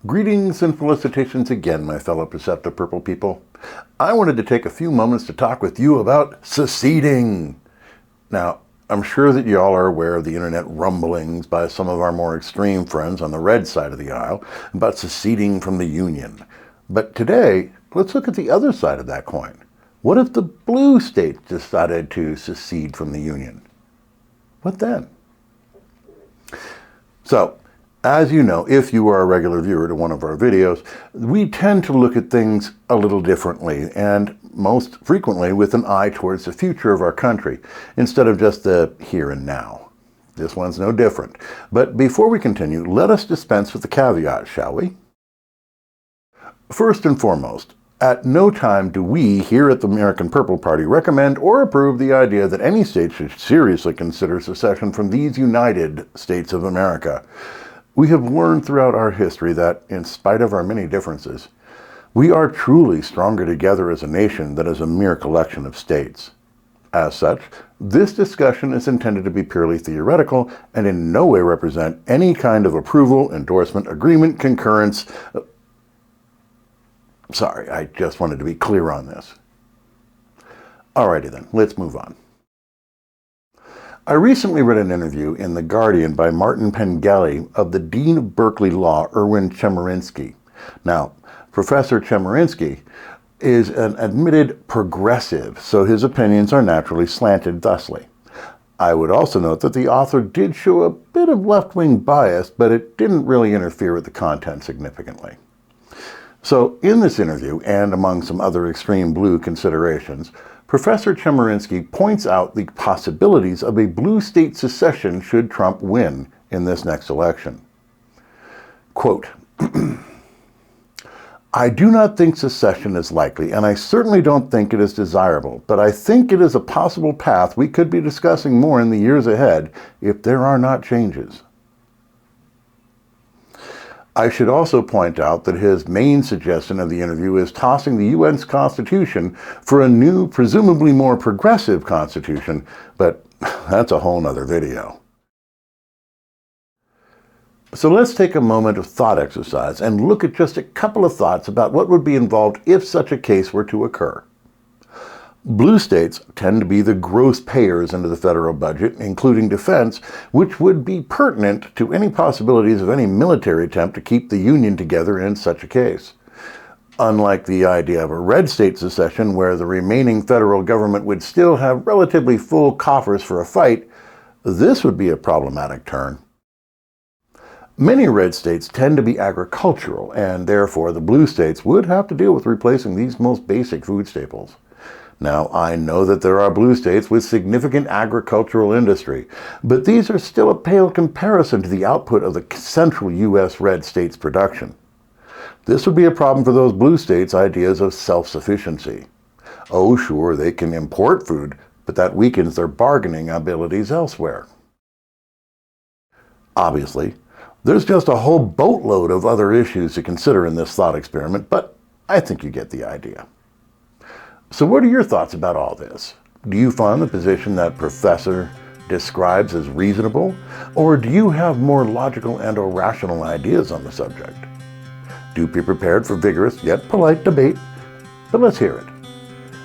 Greetings and felicitations again, my fellow perceptive purple people. I wanted to take a few moments to talk with you about seceding. Now, I'm sure that y'all are aware of the internet rumblings by some of our more extreme friends on the red side of the aisle about seceding from the Union. But today, let's look at the other side of that coin. What if the blue states decided to secede from the Union? What then? So, as you know, if you are a regular viewer to one of our videos, we tend to look at things a little differently, and most frequently with an eye towards the future of our country, instead of just the here and now. This one's no different. But before we continue, let us dispense with the caveat, shall we? First and foremost, at no time do we here at the American Purple Party recommend or approve the idea that any state should seriously consider secession from these United States of America. We have learned throughout our history that, in spite of our many differences, we are truly stronger together as a nation than as a mere collection of states. As such, this discussion is intended to be purely theoretical and in no way represent any kind of approval, endorsement, agreement, concurrence. Sorry, I just wanted to be clear on this. Alrighty then, let's move on. I recently read an interview in The Guardian by Martin Pengelly of the Dean of Berkeley Law, Erwin Chemerinsky. Now, Professor Chemerinsky is an admitted progressive, so his opinions are naturally slanted thusly. I would also note that the author did show a bit of left-wing bias, but it didn't really interfere with the content significantly. So, in this interview, and among some other extreme blue considerations, Professor Chemerinsky points out the possibilities of a blue state secession should Trump win in this next election. Quote, I do not think secession is likely, and I certainly don't think it is desirable, but I think it is a possible path we could be discussing more in the years ahead if there are not changes. I should also point out that his main suggestion of the interview is tossing the U.S. Constitution for a new, presumably more progressive constitution, but that's a whole nother video. So let's take a moment of thought exercise and look at just a couple of thoughts about what would be involved if such a case were to occur. Blue states tend to be the gross payers into the federal budget, including defense, which would be pertinent to any possibilities of any military attempt to keep the Union together in such a case. Unlike the idea of a red state secession where the remaining federal government would still have relatively full coffers for a fight, this would be a problematic turn. Many red states tend to be agricultural, and therefore the blue states would have to deal with replacing these most basic food staples. Now, I know that there are blue states with significant agricultural industry, but these are still a pale comparison to the output of the central U.S. red states' production. This would be a problem for those blue states' ideas of self-sufficiency. Oh, sure, they can import food, but that weakens their bargaining abilities elsewhere. Obviously, there's just a whole boatload of other issues to consider in this thought experiment, but I think you get the idea. So what are your thoughts about all this? Do you find the position that Professor describes as reasonable, or do you have more logical and or rational ideas on the subject? Do be prepared for vigorous yet polite debate, but let's hear it.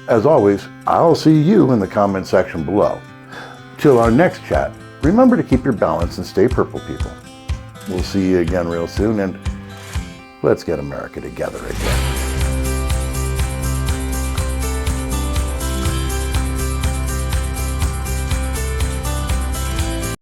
As always, I'll see you in the comment section below. Till our next chat, remember to keep your balance and stay purple, people. We'll see you again real soon, and let's get America together again.